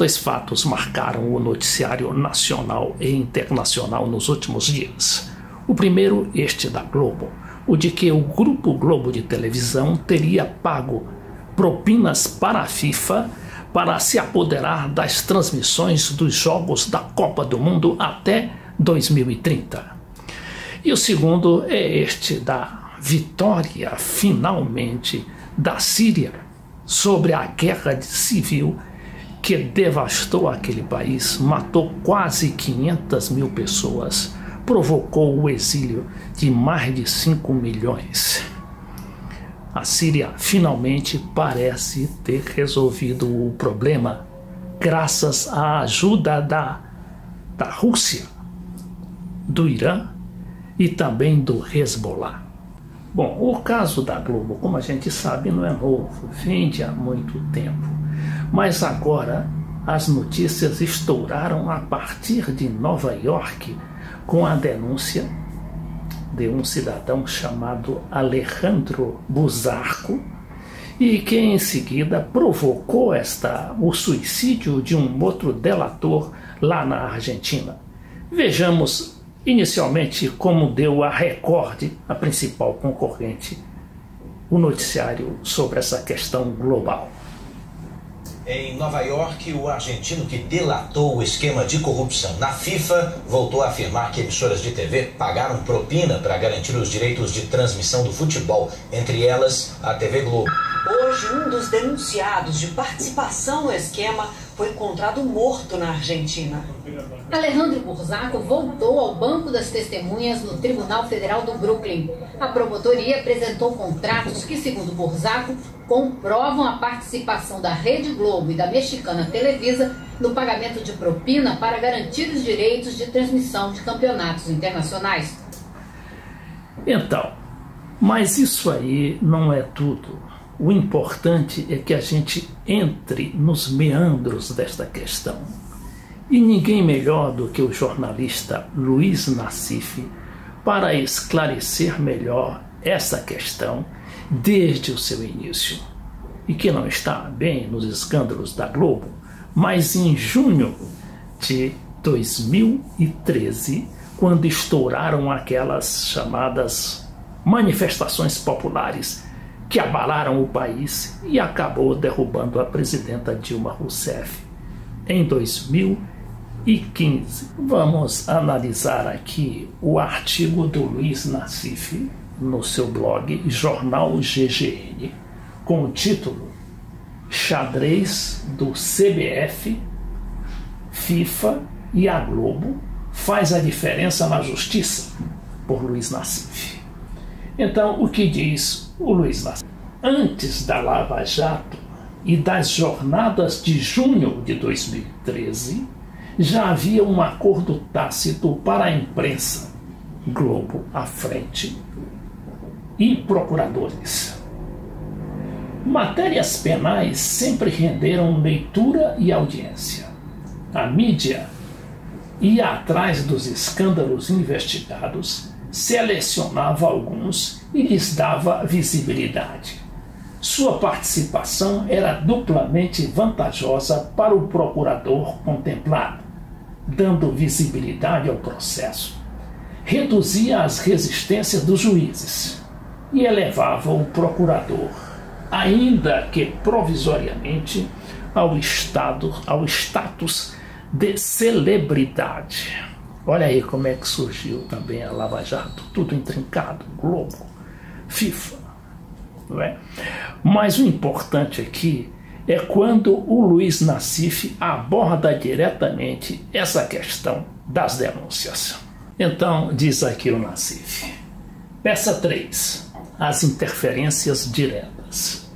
Dois fatos marcaram o noticiário nacional e internacional nos últimos dias. O primeiro, este da Globo, o de que o Grupo Globo de televisão teria pago propinas para a FIFA para se apoderar das transmissões dos jogos da Copa do Mundo até 2030. E o segundo é este da vitória, finalmente, da Síria sobre a guerra civil que devastou aquele país, matou quase 500 mil pessoas, provocou o exílio de mais de 5 milhões. A Síria finalmente parece ter resolvido o problema graças à ajuda da Rússia, do Irã e também do Hezbollah. Bom, o caso da Globo, como a gente sabe, não é novo, vem de há muito tempo. Mas agora as notícias estouraram a partir de Nova York com a denúncia de um cidadão chamado Alejandro Buzarco e que em seguida provocou o suicídio de um outro delator lá na Argentina. Vejamos inicialmente como deu a Record, a principal concorrente, o noticiário sobre essa questão global. Em Nova York, o argentino que delatou o esquema de corrupção na FIFA voltou a afirmar que emissoras de TV pagaram propina para garantir os direitos de transmissão do futebol, entre elas a TV Globo. Hoje, um dos denunciados de participação no esquema foi encontrado morto na Argentina. Alejandro Buzarco voltou ao banco das testemunhas no Tribunal Federal do Brooklyn. A promotoria apresentou contratos que, segundo Buzarco, comprovam a participação da Rede Globo e da mexicana Televisa no pagamento de propina para garantir os direitos de transmissão de campeonatos internacionais. Então, mas isso aí não é tudo. O importante é que a gente entre nos meandros desta questão. E ninguém melhor do que o jornalista Luiz Nassif para esclarecer melhor essa questão desde o seu início. E que não está bem nos escândalos da Globo, mas em junho de 2013, quando estouraram aquelas chamadas manifestações populares que abalaram o país e acabou derrubando a presidenta Dilma Rousseff em 2015. Vamos analisar aqui o artigo do Luiz Nassif no seu blog Jornal GGN, com o título Xadrez do CBF, FIFA e a Globo faz a diferença na justiça, por Luiz Nassif. Então, o que diz o Luiz Nassif? Antes da Lava Jato e das jornadas de junho de 2013, já havia um acordo tácito para a imprensa, Globo à frente, e procuradores. Matérias penais sempre renderam leitura e audiência. A mídia ia atrás dos escândalos investigados, selecionava alguns e lhes dava visibilidade. Sua participação era duplamente vantajosa para o procurador contemplado, dando visibilidade ao processo, reduzia as resistências dos juízes e elevava o procurador, ainda que provisoriamente, ao status de celebridade. Olha aí como é que surgiu também a Lava Jato, tudo intrincado, Globo, FIFA, não é? Mas o importante aqui é quando o Luiz Nassif aborda diretamente essa questão das denúncias. Então, diz aqui o Nassif. Peça 3. As interferências diretas.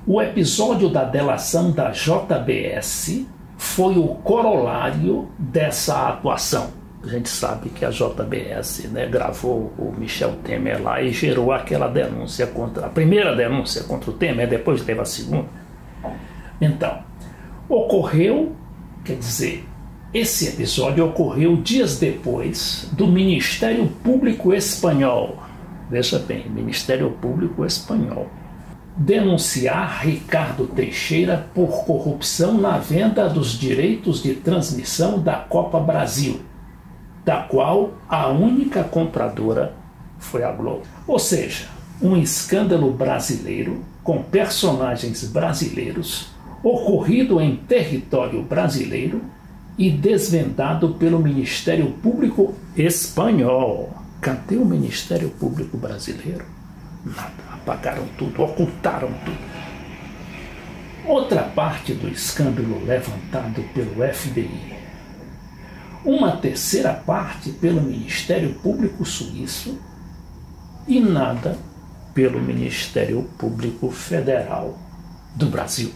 O episódio da delação da JBS foi o corolário dessa atuação. A gente sabe que a JBS, né, gravou o Michel Temer lá e gerou aquela denúncia a primeira denúncia contra o Temer, depois teve a segunda. Então, ocorreu, quer dizer, esse episódio ocorreu dias depois do Ministério Público Espanhol. Veja bem, Ministério Público Espanhol. denunciar Ricardo Teixeira por corrupção na venda dos direitos de transmissão da Copa Brasil, da qual a única compradora foi a Globo. Ou seja, um escândalo brasileiro com personagens brasileiros, ocorrido em território brasileiro e desvendado pelo Ministério Público Espanhol. Cadê o Ministério Público Brasileiro? Nada. Apagaram tudo, ocultaram tudo. Outra parte do escândalo levantado pelo FBI. Uma terceira parte pelo Ministério Público Suíço e nada pelo Ministério Público Federal do Brasil.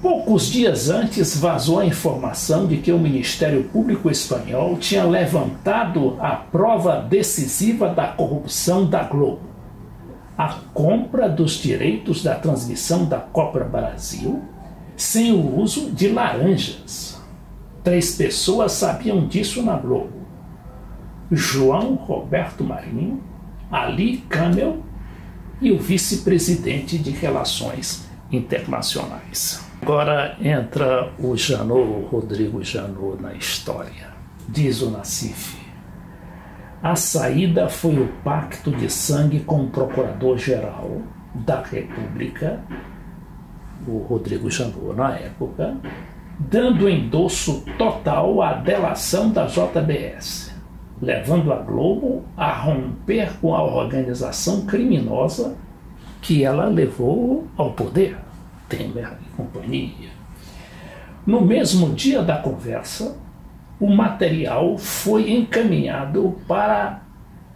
Poucos dias antes vazou a informação de que o Ministério Público Espanhol tinha levantado a prova decisiva da corrupção da Globo: a compra dos direitos da transmissão da Copa Brasil sem o uso de laranjas. 3 pessoas sabiam disso na Globo: João Roberto Marinho, Ali Camel e o vice-presidente de Relações Internacionais. Agora entra o Janot, Rodrigo Janot, na história. Diz o Nassif: a saída foi o pacto de sangue com o Procurador-Geral da República, o Rodrigo Janot, na época, dando endosso total à delação da JBS, levando a Globo a romper com a organização criminosa que ela levou ao poder, Temer e companhia. No mesmo dia da conversa, o material foi encaminhado para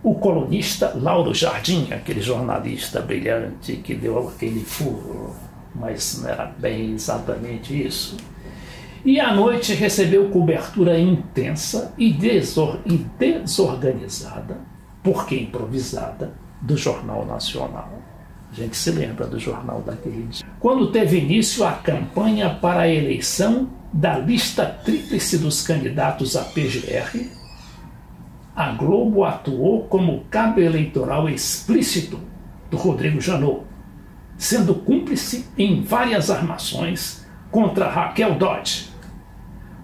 o colunista Lauro Jardim, aquele jornalista brilhante que deu aquele furo, mas não era bem exatamente isso. E à noite recebeu cobertura intensa e desorganizada, porque improvisada, do Jornal Nacional. A gente se lembra do jornal daquele dia. Quando teve início a campanha para a eleição da lista tríplice dos candidatos à PGR, a Globo atuou como cabo eleitoral explícito do Rodrigo Janot, sendo cúmplice em várias armações contra Raquel Dodge,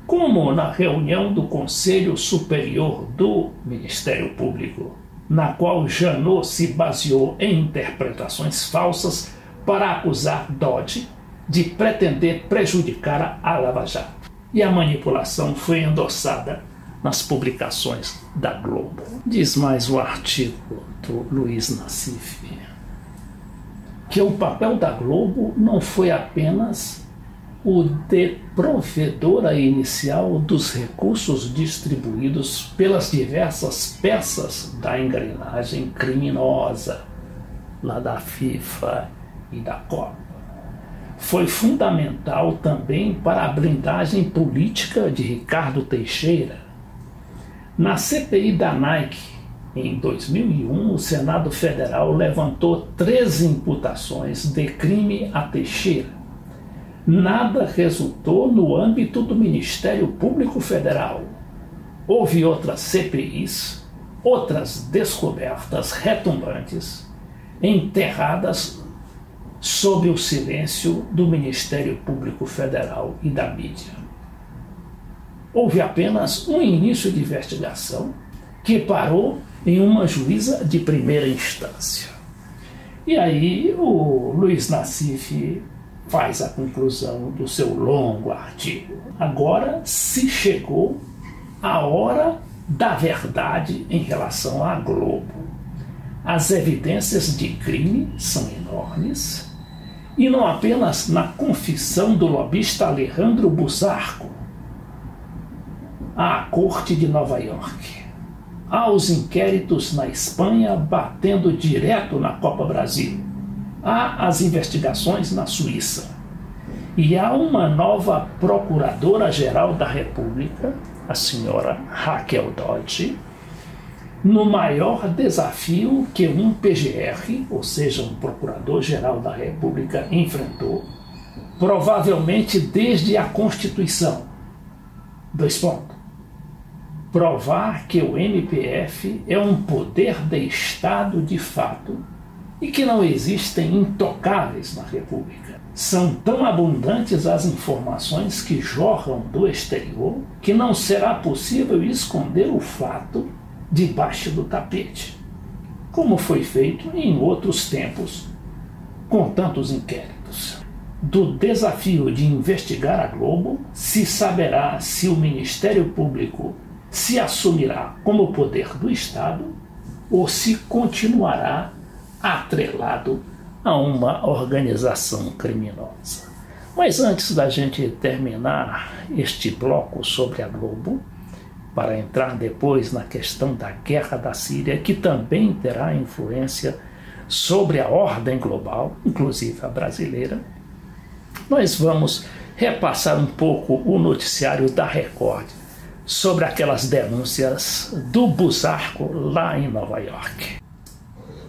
como na reunião do Conselho Superior do Ministério Público, na qual Janot se baseou em interpretações falsas para acusar Dodge de pretender prejudicar a Lava Jato. E a manipulação foi endossada nas publicações da Globo. Diz mais o artigo do Luiz Nassif que o papel da Globo não foi apenas o de provedora inicial dos recursos distribuídos pelas diversas peças da engrenagem criminosa, lá da FIFA e da Copa. Foi fundamental também para a blindagem política de Ricardo Teixeira. Na CPI da Nike, em 2001, o Senado Federal levantou 13 imputações de crime a Teixeira. Nada resultou no âmbito do Ministério Público Federal. Houve outras CPIs, outras descobertas retumbantes, enterradas sob o silêncio do Ministério Público Federal e da mídia. Houve apenas um início de investigação que parou em uma juíza de primeira instância. E aí o Luiz Nassif faz a conclusão do seu longo artigo. Agora se chegou a hora da verdade em relação à Globo. As evidências de crime são enormes, e não apenas na confissão do lobista Alejandro Buzzarco à Corte de Nova York, aos inquéritos na Espanha batendo direto na Copa Brasil, há as investigações na Suíça. E há uma nova Procuradora-Geral da República, a senhora Raquel Dodge, no maior desafio que um PGR, ou seja, um Procurador-Geral da República, enfrentou, provavelmente desde a Constituição. 2 pontos. Provar que o MPF é um poder de Estado de fato e que não existem intocáveis na República. São tão abundantes as informações que jorram do exterior que não será possível esconder o fato debaixo do tapete, como foi feito em outros tempos com tantos inquéritos. Do desafio de investigar a Globo se saberá se o Ministério Público se assumirá como poder do Estado ou se continuará atrelado a uma organização criminosa. Mas antes da gente terminar este bloco sobre a Globo, para entrar depois na questão da guerra da Síria, que também terá influência sobre a ordem global, inclusive a brasileira, nós vamos repassar um pouco o noticiário da Record sobre aquelas denúncias do Buzzarco lá em Nova York.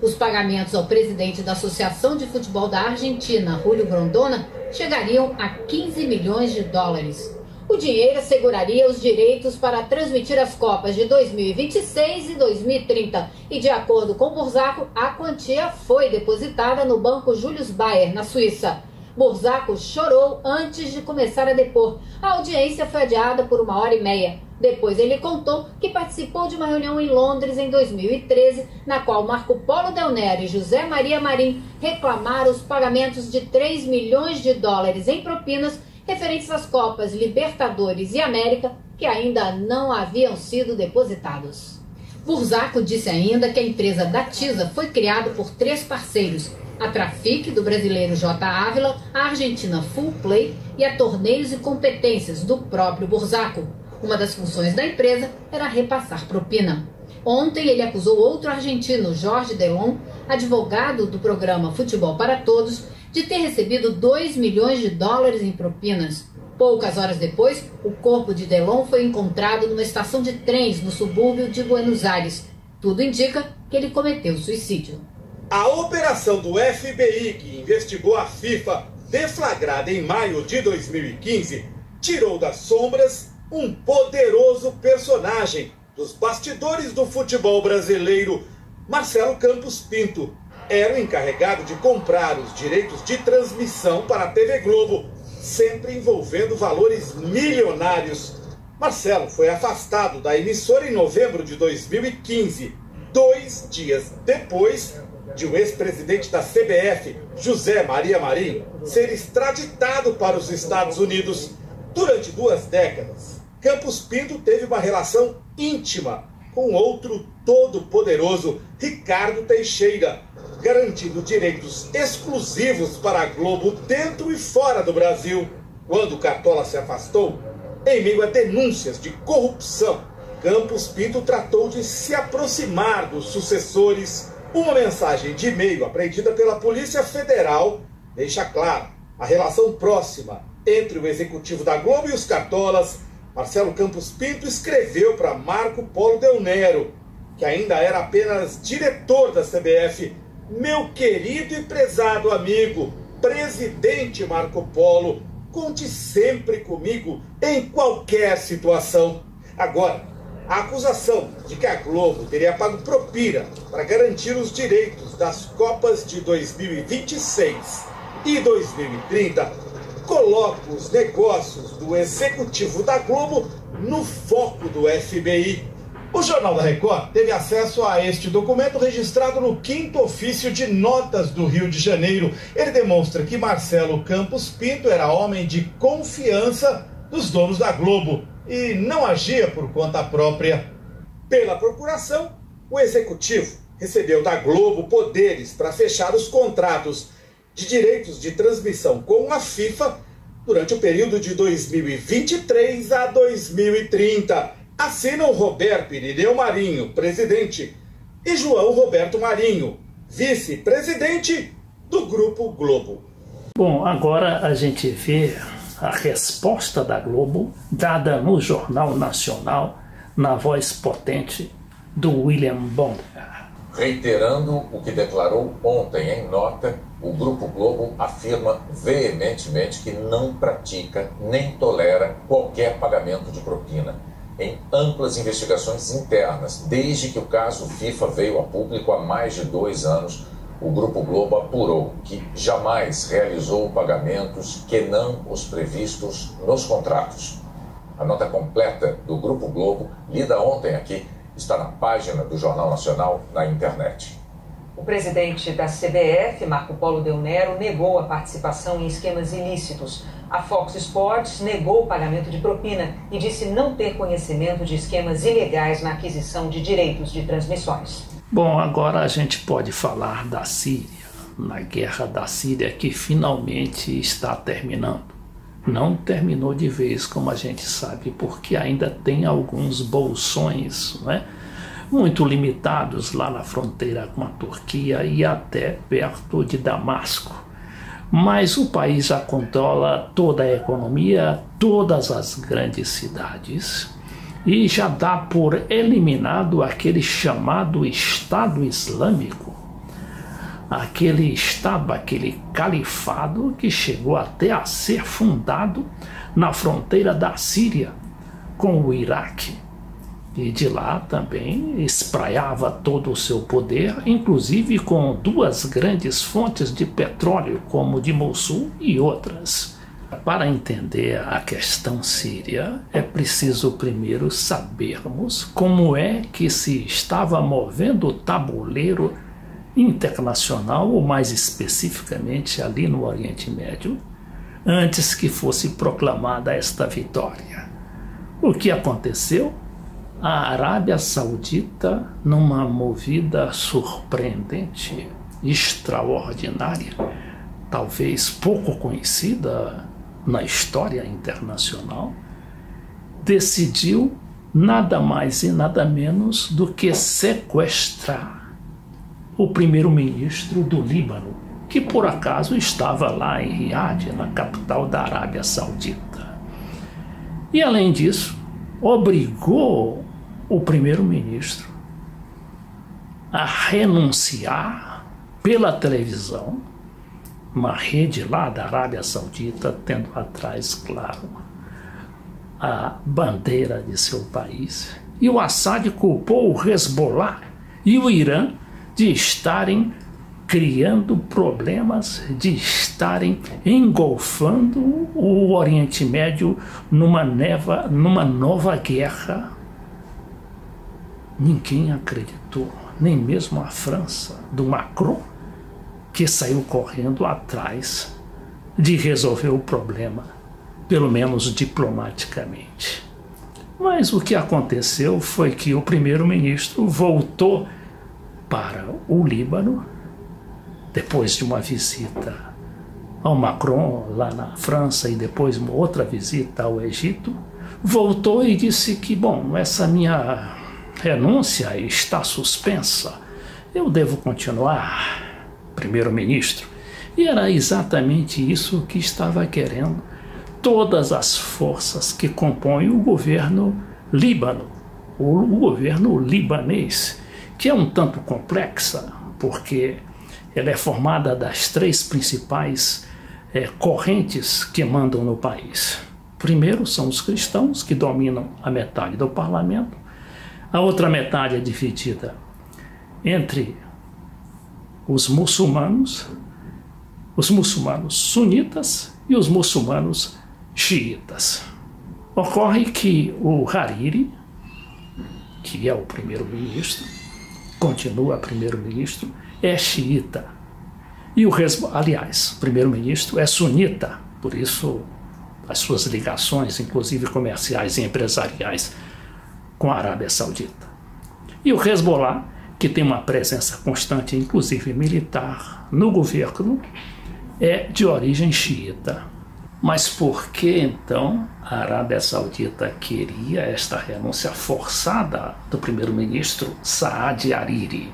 Os pagamentos ao presidente da Associação de Futebol da Argentina, Julio Grondona, chegariam a 15 milhões de dólares. O dinheiro asseguraria os direitos para transmitir as Copas de 2026 e 2030. E, de acordo com Burzako, a quantia foi depositada no banco Julius Baer, na Suíça. Burzako chorou antes de começar a depor. A audiência foi adiada por 1h30. Depois ele contou que participou de uma reunião em Londres em 2013, na qual Marco Polo Del Nero e José Maria Marim reclamaram os pagamentos de 3 milhões de dólares em propinas referentes às Copas Libertadores e América, que ainda não haviam sido depositados. Burzako disse ainda que a empresa Datiza foi criada por 3 parceiros: a Trafic, do brasileiro J. Ávila, a argentina Full Play e a Torneios e Competências, do próprio Burzako. Uma das funções da empresa era repassar propina. Ontem ele acusou outro argentino, Jorge Delon, advogado do programa Futebol para Todos, de ter recebido 2 milhões de dólares em propinas. Poucas horas depois, o corpo de Delon foi encontrado numa estação de trens no subúrbio de Buenos Aires. Tudo indica que ele cometeu suicídio. A operação do FBI, que investigou a FIFA, deflagrada em maio de 2015, tirou das sombras um poderoso personagem dos bastidores do futebol brasileiro. Marcelo Campos Pinto era o encarregado de comprar os direitos de transmissão para a TV Globo, sempre envolvendo valores milionários. Marcelo foi afastado da emissora em novembro de 2015, 2 dias depois de o ex-presidente da CBF, José Maria Marim, ser extraditado para os Estados Unidos. Durante 2 décadas, Campos Pinto teve uma relação íntima com outro todo-poderoso, Ricardo Teixeira, garantindo direitos exclusivos para a Globo dentro e fora do Brasil. Quando Cartola se afastou, em meio a denúncias de corrupção, Campos Pinto tratou de se aproximar dos sucessores. Uma mensagem de e-mail apreendida pela Polícia Federal deixa claro a relação próxima entre o executivo da Globo e os Cartolas. Marcelo Campos Pinto escreveu para Marco Polo Del Nero, que ainda era apenas diretor da CBF: meu querido e prezado amigo, presidente Marco Polo, conte sempre comigo em qualquer situação. Agora, a acusação de que a Globo teria pago propina para garantir os direitos das Copas de 2026 e 2030 coloca os negócios do executivo da Globo no foco do FBI. O Jornal da Record teve acesso a este documento registrado no 5º Ofício de Notas do Rio de Janeiro. Ele demonstra que Marcelo Campos Pinto era homem de confiança dos donos da Globo e não agia por conta própria. Pela procuração, o executivo recebeu da Globo poderes para fechar os contratos de direitos de transmissão com a FIFA durante o período de 2023 a 2030. Assinam Roberto Irineu Marinho, presidente, e João Roberto Marinho, vice-presidente do Grupo Globo. Bom, agora a gente vê a resposta da Globo dada no Jornal Nacional, na voz potente do William Bonner. Reiterando o que declarou ontem em nota, o Grupo Globo afirma veementemente que não pratica nem tolera qualquer pagamento de propina em amplas investigações internas, desde que o caso FIFA veio a público há mais de 2 anos. o Grupo Globo apurou que jamais realizou pagamentos que não os previstos nos contratos. A nota completa do Grupo Globo, lida ontem aqui, está na página do Jornal Nacional na internet. O presidente da CBF, Marco Polo Del Nero, negou a participação em esquemas ilícitos. A Fox Sports negou o pagamento de propina e disse não ter conhecimento de esquemas ilegais na aquisição de direitos de transmissões. Bom, agora a gente pode falar da Síria, na guerra da Síria, que finalmente está terminando. Não terminou de vez, como a gente sabe, porque ainda tem alguns bolsões, não é? Muito limitados lá na fronteira com a Turquia e até perto de Damasco. Mas o país já controla toda a economia, todas as grandes cidades, e já dá por eliminado aquele chamado Estado Islâmico, aquele Estado, aquele califado que chegou até a ser fundado na fronteira da Síria com o Iraque. E de lá também espraiava todo o seu poder, inclusive com duas grandes fontes de petróleo, como de Mossul e outras. Para entender a questão síria, é preciso primeiro sabermos como é que se estava movendo o tabuleiro internacional, ou mais especificamente ali no Oriente Médio, antes que fosse proclamada esta vitória. O que aconteceu? A Arábia Saudita, numa movida surpreendente, extraordinária, talvez pouco conhecida na história internacional, decidiu nada mais e nada menos do que sequestrar o primeiro-ministro do Líbano, que por acaso estava lá em Riad, na capital da Arábia Saudita. E além disso, obrigou o primeiro-ministro a renunciar pela televisão, uma rede lá da Arábia Saudita, tendo atrás, claro, a bandeira de seu país. E o Assad culpou o Hezbollah e o Irã de estarem criando problemas, de estarem engolfando o Oriente Médio numa nova guerra. Ninguém acreditou, nem mesmo a França, do Macron, que saiu correndo atrás de resolver o problema, pelo menos diplomaticamente. Mas o que aconteceu foi que o primeiro-ministro voltou para o Líbano, depois de uma visita ao Macron lá na França e depois uma outra visita ao Egito, voltou e disse que, bom, essa minha renúncia está suspensa, eu devo continuar primeiro-ministro. E era exatamente isso que estava querendo todas as forças que compõem o governo líbano, o governo libanês, que é um tanto complexa, porque ela é formada das três principais correntes que mandam no país. Primeiro são os cristãos, que dominam a metade do parlamento. A outra metade é dividida entre os muçulmanos sunitas e os muçulmanos xiitas. Ocorre que o Hariri, que é o primeiro-ministro, continua primeiro-ministro, é xiita. E o aliás, o primeiro-ministro é sunita, por isso as suas ligações, inclusive comerciais e empresariais, com a Arábia Saudita. E o Hezbollah, que tem uma presença constante, inclusive militar, no governo, é de origem xiita. Mas por que então a Arábia Saudita queria esta renúncia forçada do primeiro-ministro Saad Hariri?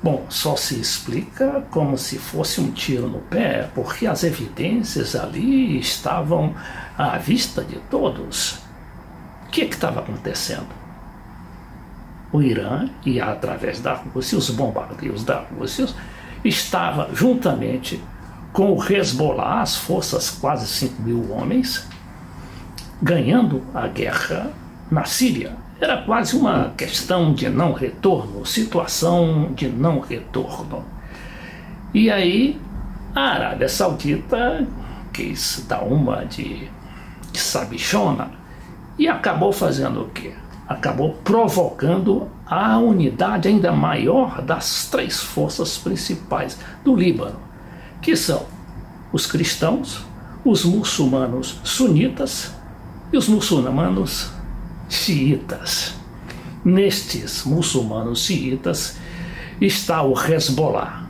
Bom, só se explica como se fosse um tiro no pé, porque as evidências ali estavam à vista de todos. O que estava acontecendo? O Irã, e através da Rússia, os bombardeios da Rússia, estava juntamente com o Hezbollah, as forças, quase 5.000 homens, ganhando a guerra na Síria. Era quase uma questão de não retorno, situação de não retorno. E aí a Arábia Saudita quis dar uma de sabichona e acabou fazendo o quê? Acabou provocando a unidade ainda maior das três forças principais do Líbano, que são os cristãos, os muçulmanos sunitas e os muçulmanos xiitas. Nestes muçulmanos xiitas está o Hezbollah,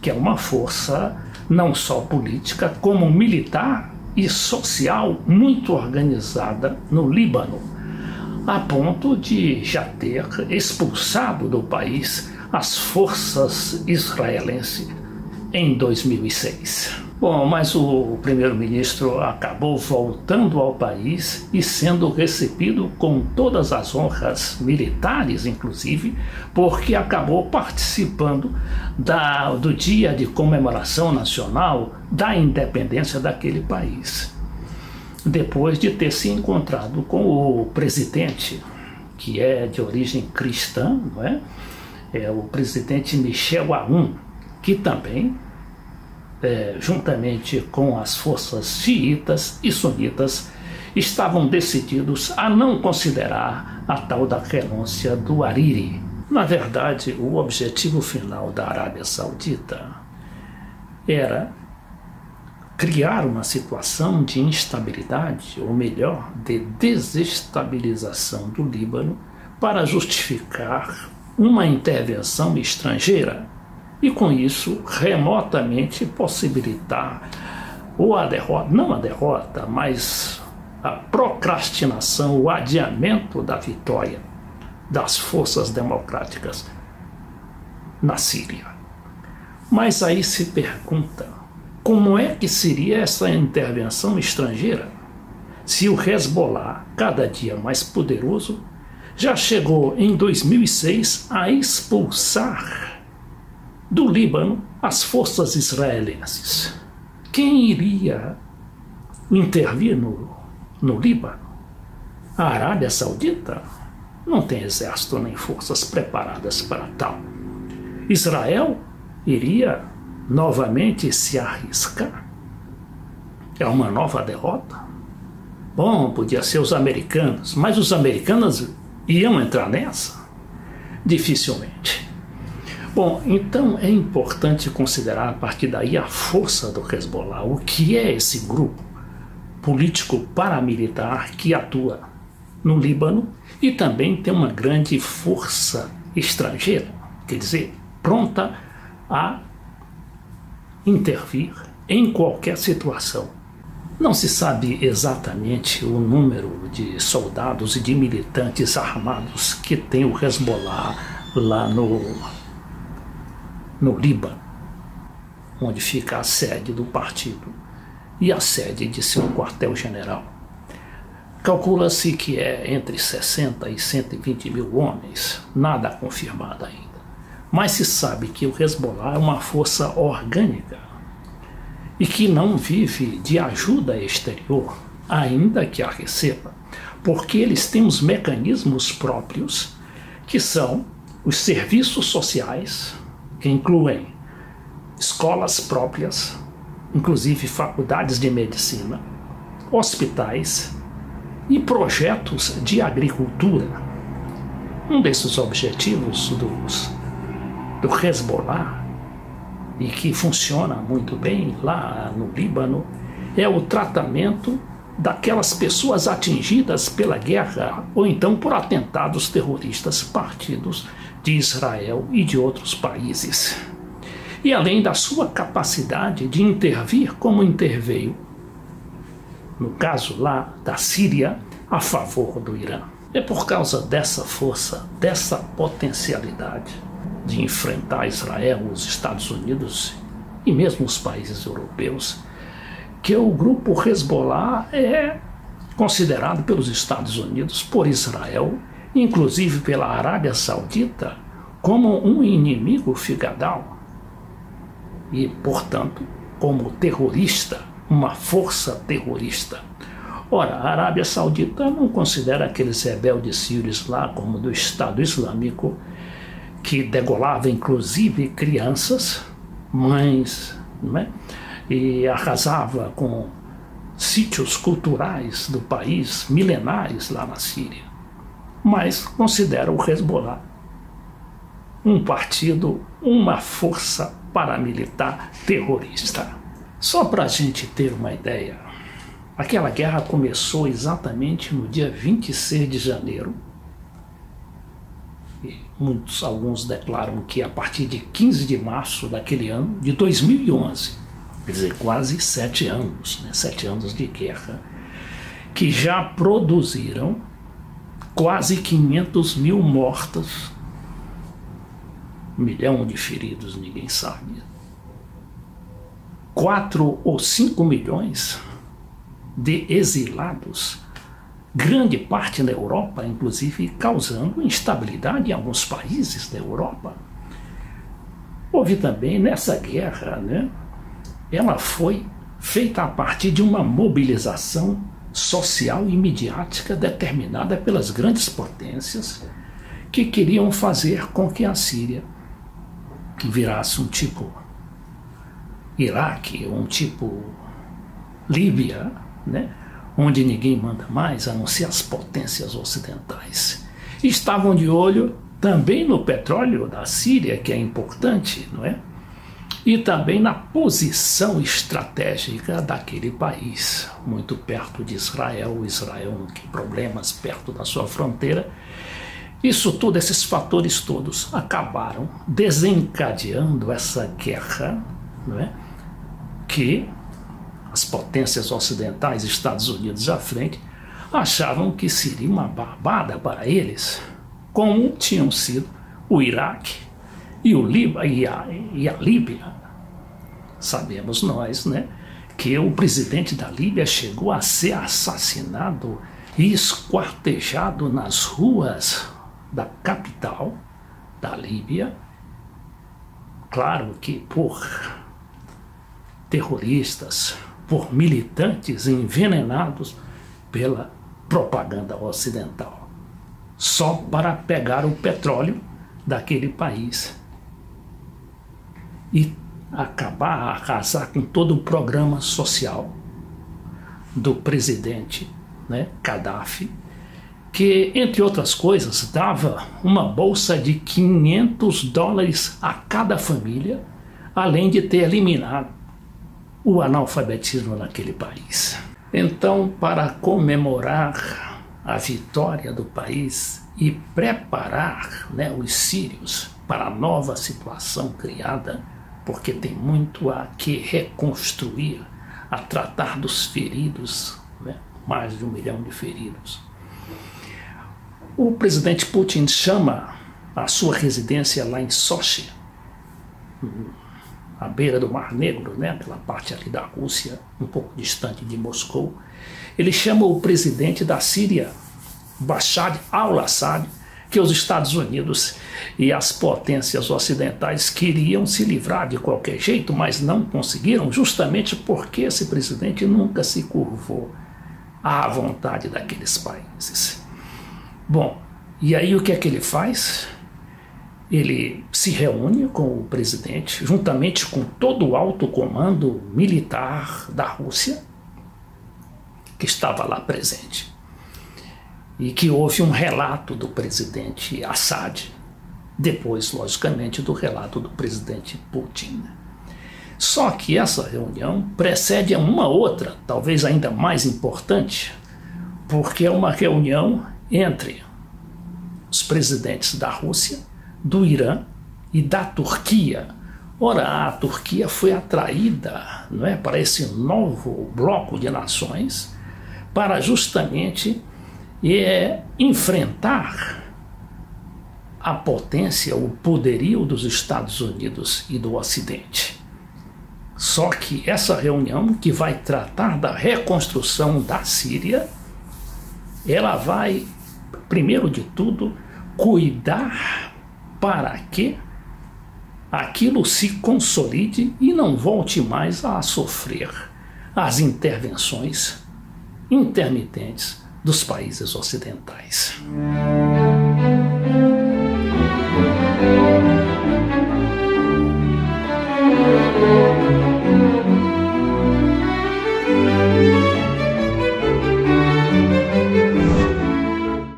que é uma força não só política, como militar e social muito organizada no Líbano, a ponto de já ter expulsado do país as forças israelenses em 2006. Bom, mas o primeiro-ministro acabou voltando ao país e sendo recebido com todas as honras militares, inclusive, porque acabou participando do dia de comemoração nacional da independência daquele país. Depois de ter se encontrado com o presidente, que é de origem cristã, não é? É o presidente Michel Aoun, que também, juntamente com as forças xiitas e sunitas, estavam decididos a não considerar a tal da renúncia do Hariri. Na verdade, o objetivo final da Arábia Saudita era criar uma situação de instabilidade, ou melhor, de desestabilização do Líbano, para justificar uma intervenção estrangeira e, com isso, remotamente possibilitar ou a derrota, não a derrota, mas a procrastinação, o adiamento da vitória das forças democráticas na Síria. Mas aí se pergunta, como é que seria essa intervenção estrangeira se o Hezbollah, cada dia mais poderoso, já chegou em 2006 a expulsar do Líbano as forças israelenses? Quem iria intervir no Líbano? A Arábia Saudita não tem exército nem forças preparadas para tal. Israel iria novamente se arriscar? É uma nova derrota? Bom, podia ser os americanos, mas os americanos iam entrar nessa? Dificilmente. Bom, então é importante considerar a partir daí a força do Hezbollah, o que é esse grupo político paramilitar que atua no Líbano e também tem uma grande força estrangeira, quer dizer, pronta a intervir em qualquer situação. Não se sabe exatamente o número de soldados e de militantes armados que tem o Hezbollah lá no Líbano, onde fica a sede do partido e a sede de seu quartel-general. Calcula-se que é entre 60 e 120 mil homens, nada confirmado ainda. Mas se sabe que o Hezbollah é uma força orgânica e que não vive de ajuda exterior, ainda que a receba, porque eles têm os mecanismos próprios, que são os serviços sociais, que incluem escolas próprias, inclusive faculdades de medicina, hospitais e projetos de agricultura. Um desses objetivos do Hezbollah, e que funciona muito bem lá no Líbano, é o tratamento daquelas pessoas atingidas pela guerra ou então por atentados terroristas partidos de Israel e de outros países. E além da sua capacidade de intervir como interveio, no caso lá da Síria, a favor do Irã. É por causa dessa força, dessa potencialidade de enfrentar Israel, os Estados Unidos e mesmo os países europeus, que o grupo Hezbollah é considerado pelos Estados Unidos, por Israel, inclusive pela Arábia Saudita, como um inimigo figadal e, portanto, como terrorista, uma força terrorista. Ora, a Arábia Saudita não considera aqueles rebeldes sírios lá como do Estado Islâmico, que degolava inclusive crianças, mães, não é? E arrasava com sítios culturais do país milenares lá na Síria, mas considera o Hezbollah um partido, uma força paramilitar terrorista. Só para a gente ter uma ideia, aquela guerra começou exatamente no dia 26 de janeiro. E alguns declaram que a partir de 15 de março daquele ano, de 2011, quer dizer, quase 7 anos, né? 7 anos de guerra, que já produziram quase 500 mil mortos, 1 milhão de feridos, ninguém sabe, 4 ou 5 milhões de exilados, grande parte na Europa, inclusive causando instabilidade em alguns países da Europa. Houve também nessa guerra, né? Ela foi feita a partir de uma mobilização social e midiática determinada pelas grandes potências que queriam fazer com que a Síria virasse um tipo Iraque, um tipo Líbia, né? Onde ninguém manda mais, a não ser as potências ocidentais. E estavam de olho também no petróleo da Síria, que é importante, não é? E também na posição estratégica daquele país, muito perto de Israel. Israel não tem problemas perto da sua fronteira. Isso tudo, esses fatores todos, acabaram desencadeando essa guerra, não é? Que as potências ocidentais, Estados Unidos à frente, achavam que seria uma barbada para eles, como tinham sido o Iraque e a Líbia. Sabemos nós, né, que o presidente da Líbia chegou a ser assassinado e esquartejado nas ruas da capital da Líbia, claro que por terroristas, por militantes envenenados pela propaganda ocidental, só para pegar o petróleo daquele país e acabar, arrasar com todo o programa social do presidente, né, Gaddafi, que, entre outras coisas, dava uma bolsa de $500 a cada família, além de ter eliminado o analfabetismo naquele país. Então, para comemorar a vitória do país e preparar, né, os sírios para a nova situação criada, porque tem muito a que reconstruir, a tratar dos feridos, né, mais de 1 milhão de feridos. O presidente Putin chama a sua residência lá em Sochi, à beira do Mar Negro, né, aquela parte ali da Rússia, um pouco distante de Moscou. Ele chama o presidente da Síria, Bashar al-Assad, que os Estados Unidos e as potências ocidentais queriam se livrar de qualquer jeito, mas não conseguiram, justamente porque esse presidente nunca se curvou à vontade daqueles países. Bom, e aí o que é que ele faz? Ele se reúne com o presidente, juntamente com todo o alto comando militar da Rússia, que estava lá presente, e que houve um relato do presidente Assad, depois, logicamente, do relato do presidente Putin. Só que essa reunião precede a uma outra, talvez ainda mais importante, porque é uma reunião entre os presidentes da Rússia, do Irã e da Turquia. Ora, a Turquia foi atraída, não é, para esse novo bloco de nações para justamente enfrentar a potência, o poderio dos Estados Unidos e do Ocidente. Só que essa reunião, que vai tratar da reconstrução da Síria, ela vai, primeiro de tudo, cuidar para que aquilo se consolide e não volte mais a sofrer as intervenções intermitentes dos países ocidentais.